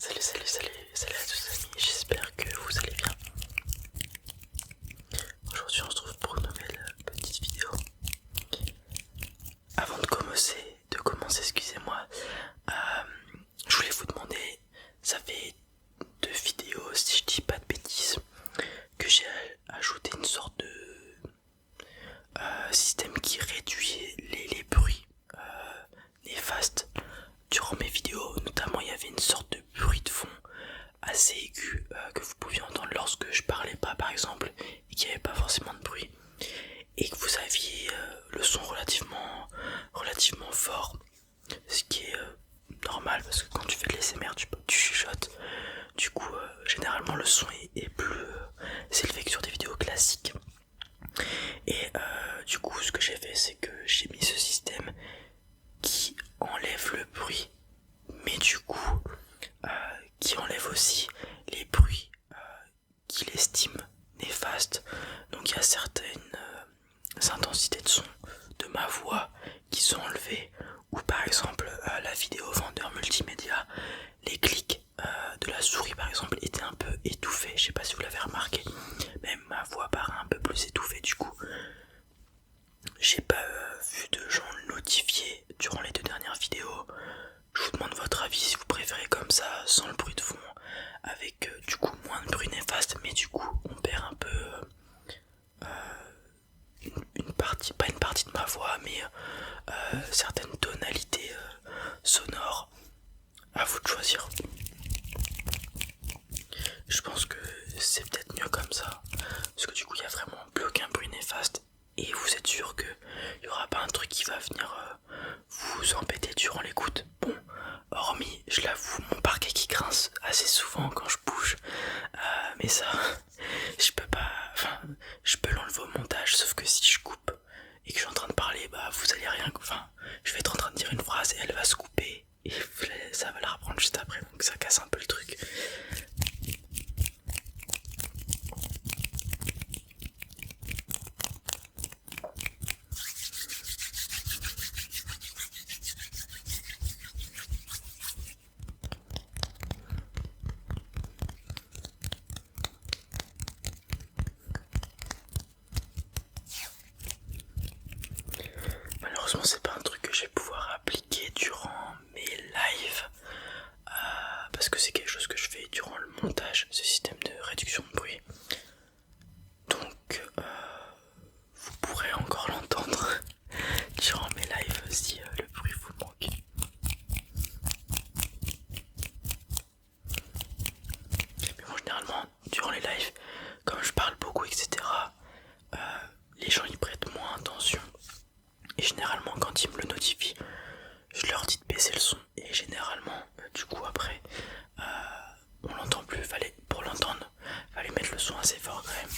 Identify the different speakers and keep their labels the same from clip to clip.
Speaker 1: Salut à tous amis, j'espère que vous allez bien. Aujourd'hui on se retrouve pour une nouvelle petite vidéo. Avant de commencer, excusez-moi, je voulais vous demander, ça fait 2 vidéos si je dis pas de bêtises, que j'ai ajouté une sorte de système qui réduit les bruits néfastes durant mes vidéos. Notamment il y avait une sorte de bruit de fond assez aigu que vous pouviez entendre lorsque je parlais pas par exemple, et qu'il n'y avait pas forcément de bruit, et que vous aviez le son relativement fort, ce qui est normal parce que quand tu fais de l'ASMR tu chuchotes. Du coup généralement le son est plus élevé que sur des vidéos classiques. Et du coup ce que j'ai fait, c'est que j'ai mis ce système qui enlève le bruit, mais du coup qui enlève aussi les bruits qu'il estime néfastes. Donc il y a certaines intensités de son de ma voix qui sont enlevées, ou par exemple la vidéo vendeur multimédia, les clics de la souris par exemple étaient un peu étouffés. Je sais pas si vous l'avez remarqué, même ma voix paraît un peu plus étouffée. Du coup j'ai pas vu de gens le notifier durant les 2 dernières vidéos. Je vous demande votre avis, si vous préférez comme ça, sans le bruit de fond, avec du coup moins de bruit néfaste, mais du coup on perd un peu une partie, pas une partie de ma voix, mais certaines tonalités sonores. À vous de choisir. Je pense que c'est peut-être mieux comme ça, parce que du coup il y a vraiment plus aucun bruit néfaste, et vous êtes sûr qu'il n'y aura pas un truc qui va venir vous embêter durant l'écoute. Bon, hormis, je l'avoue, mon parquet qui grince assez souvent quand je bouge, mais ça, je peux pas, enfin, je peux l'enlever au montage, sauf que si je coupe et que je suis en train de parler, bah vous allez rien, enfin, je vais être en train de dire une phrase et elle va se couper, et ça va la reprendre juste après, donc ça casse un peu le truc. Malheureusement c'est pas un truc que je vais pouvoir appliquer durant mes lives, parce que c'est quelque chose que je fais durant le montage, ce système de réduction de bruit. Donc vous pourrez encore l'entendre durant mes lives si le bruit vous manque. Mais bon, généralement durant les lives, comme je parle beaucoup etc, les gens y prêtent moins attention. Et généralement quand ils me le notifient, je leur dis de baisser le son, et généralement du coup après on l'entend plus. Pour l'entendre, fallait mettre le son assez fort quand même.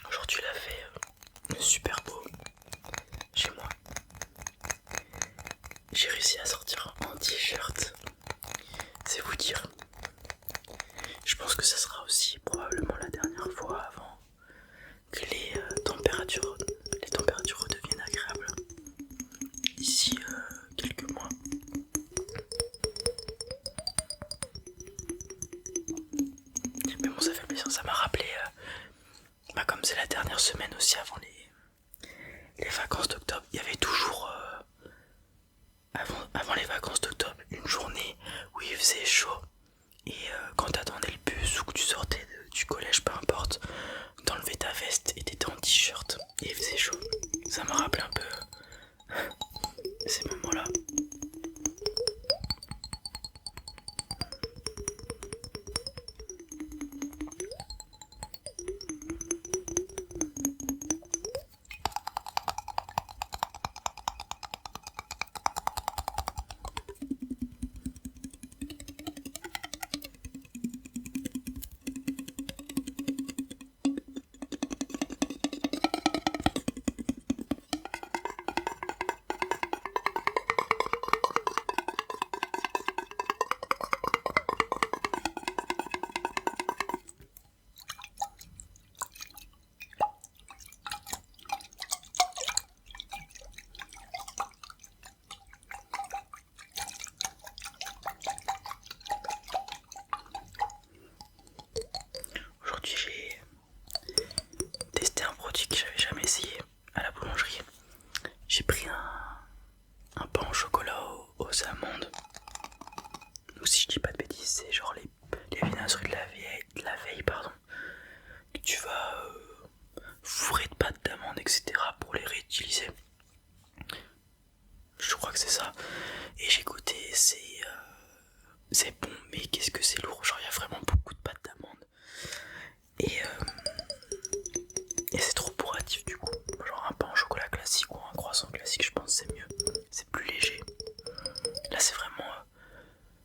Speaker 1: Aujourd'hui il a fait super beau chez moi. J'ai réussi à sortir en t-shirt, c'est vous dire. Je pense que ça sera aussi probablement la dernière fois avant que les températures redeviennent agréables d'ici quelques mois. Mais bon, ça fait plaisir, ça m'a rappelé comme c'est la dernière semaine aussi avant les vacances d'octobre, il y avait toujours avant les vacances d'octobre une journée où il faisait chaud, et quand t'attendais le bus ou que tu sortais du collège, peu importe, t'enlevais ta veste et t'étais en t-shirt et il faisait chaud. Ça m'a rappelé un peu ces moments-là. Aujourd'hui j'ai testé un produit que j'avais jamais essayé à la boulangerie. J'ai pris un pain au chocolat aux amandes. Ou si je dis pas de bêtises, c'est genre les viennoiseries de la veille, pardon. Que tu vas fourrer de pâte d'amande, etc. pour les réutiliser. Je crois que c'est ça. Et j'ai goûté, c'est bon, mais qu'est-ce que c'est lourd. Genre il y a vraiment beaucoup de pâte d'amande. Et c'est trop bourratif du coup. Genre un pain au chocolat classique ou un croissant classique, je pense c'est mieux. C'est plus léger. Là c'est vraiment...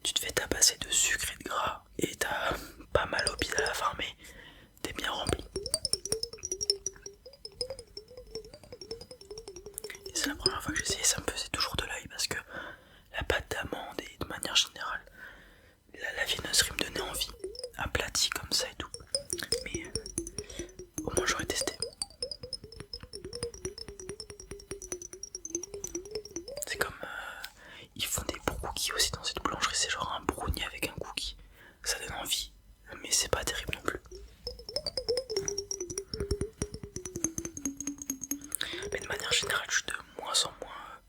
Speaker 1: tu te fais tabasser de sucre et de gras et t'as pas mal au bide à la fin, mais t'es bien rempli. Et c'est la première fois que j'ai essayé, ça me faisait toujours de l'œil parce que la pâte d'amande et de manière générale la viennoiserie me donnait envie, aplatie comme ça et tout. Mais au moins j'aurais testé. C'est comme ils font des cookies aussi dans cette boulangerie, c'est genre un brownie avec un cookie. Ça donne envie, mais c'est pas terrible non plus. Mais de manière générale, je suis de moins en moins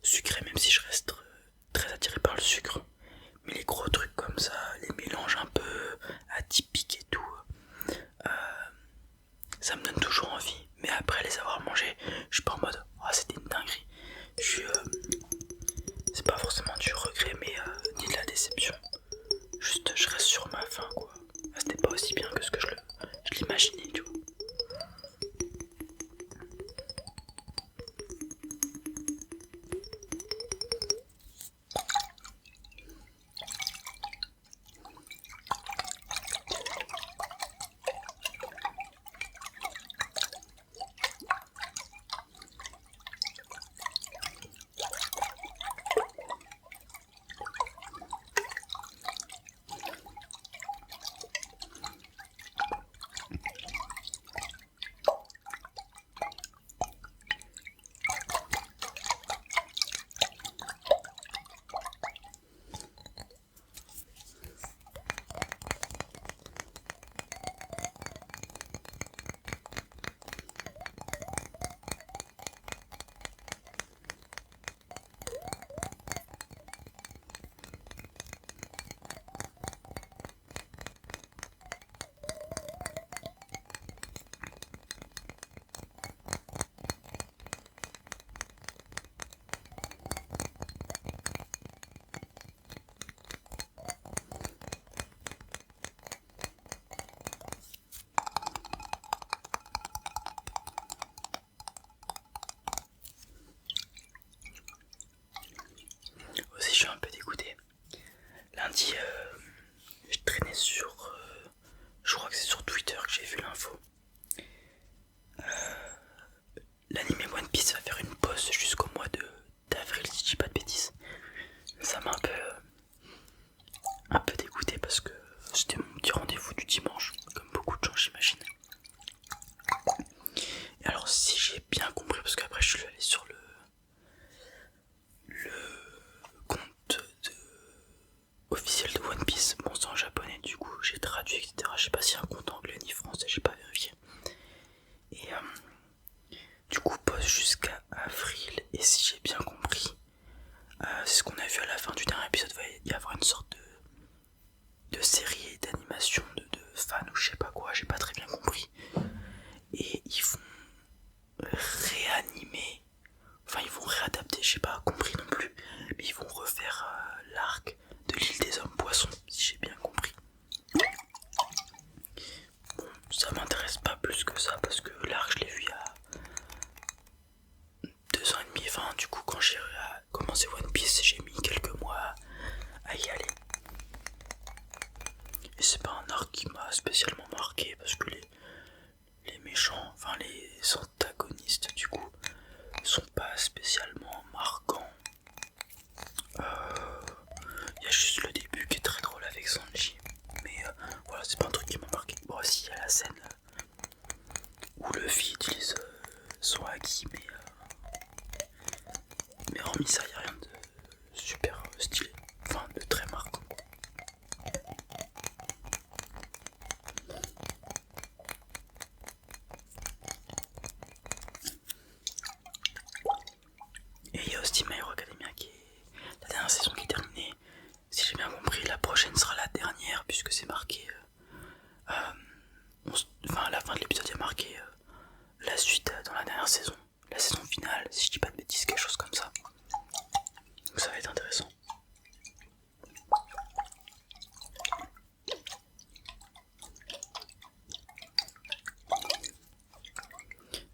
Speaker 1: sucré, même si je reste très attiré par le sucre. Mais les gros trucs comme ça, les mélanges un peu atypiques et tout, ça me donne toujours envie. Mais après les avoir mangés, je suis pas en mode oh, c'était une dinguerie. Je suis c'est pas forcément du regret, mais ni de la déception. Juste je reste sur ma faim quoi. C'était pas aussi bien que ce que je l'imaginais, tu vois. mais c'est pas un arc qui m'a spécialement marqué parce que les méchants, enfin les antagonistes du coup, sont pas spécialement marquants. Il y a juste le début qui est très drôle avec Sanji, mais voilà, c'est pas un truc qui m'a marqué. Bon, aussi il y a la scène où Luffy utilise son haki, mais hormis ça, il n'y a rien de super stylé, enfin de très marquant. Et il y a aussi My Hero Academia qui est la dernière saison qui est terminée. Si j'ai bien compris, la prochaine sera la dernière puisque c'est marqué. Enfin, à la fin de l'épisode, il y a marqué la suite dans la dernière saison, la saison finale, si je dis pas de bêtises, quelque chose comme ça. Donc ça va être intéressant.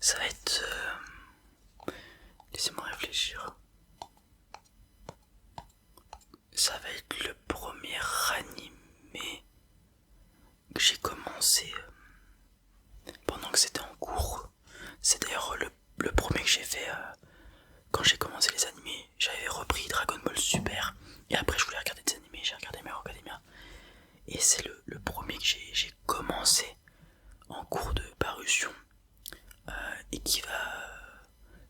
Speaker 1: Ça va être... Laissez-moi réfléchir. Ça va être le premier animé que j'ai commencé pendant que c'était en cours. C'est d'ailleurs le premier que j'ai fait quand j'ai commencé les animés. J'avais repris Dragon Ball Super et après je voulais regarder des animés, j'ai regardé My Hero Academia. Et c'est le premier que j'ai commencé en cours de parution et qui va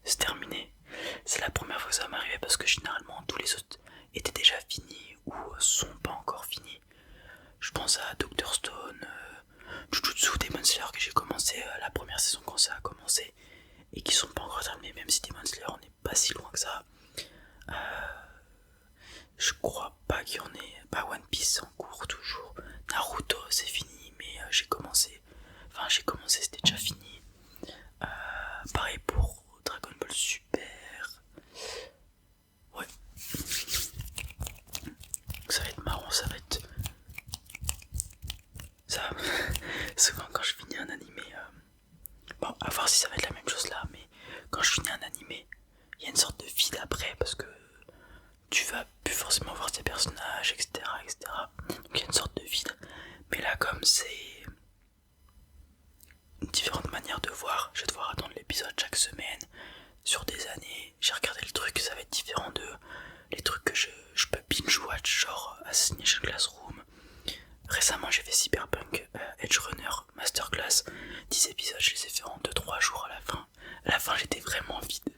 Speaker 1: se terminer. C'est la première fois que ça m'arrivait parce que généralement tous les autres étaient déjà finis ou sont pas encore finis. Je pense à Dr Stone, Jujutsu, Demon Slayer que j'ai commencé la première saison quand ça a commencé et qui sont pas encore terminés, même si Demon Slayer n'est pas si loin que ça. Je crois pas qu'il y en ait. Bah, One Piece en cours toujours. Naruto c'est fini, mais j'ai commencé, c'était déjà fini. Pareil pour Dragon Ball Super. Ouais. Ça va être marrant, ça va être. Ça. Souvent quand je finis un animé. Bon, à voir si ça va être la même chose là, mais quand je finis un animé, il y a une sorte de vide après parce que tu vas plus forcément voir tes personnages, etc. Donc il y a une sorte de vide. Mais là, comme c'est une différente manière de voir, je vais devoir attendre l'épisode chaque semaine. Sur des années, j'ai regardé le truc, ça va être différent de les trucs que je peux binge-watch, genre Assassination Classroom. Récemment, j'ai fait Cyberpunk Edge Runner Masterclass. 10 épisodes, je les ai fait en 2-3 jours à la fin. À la fin, j'étais vraiment vide.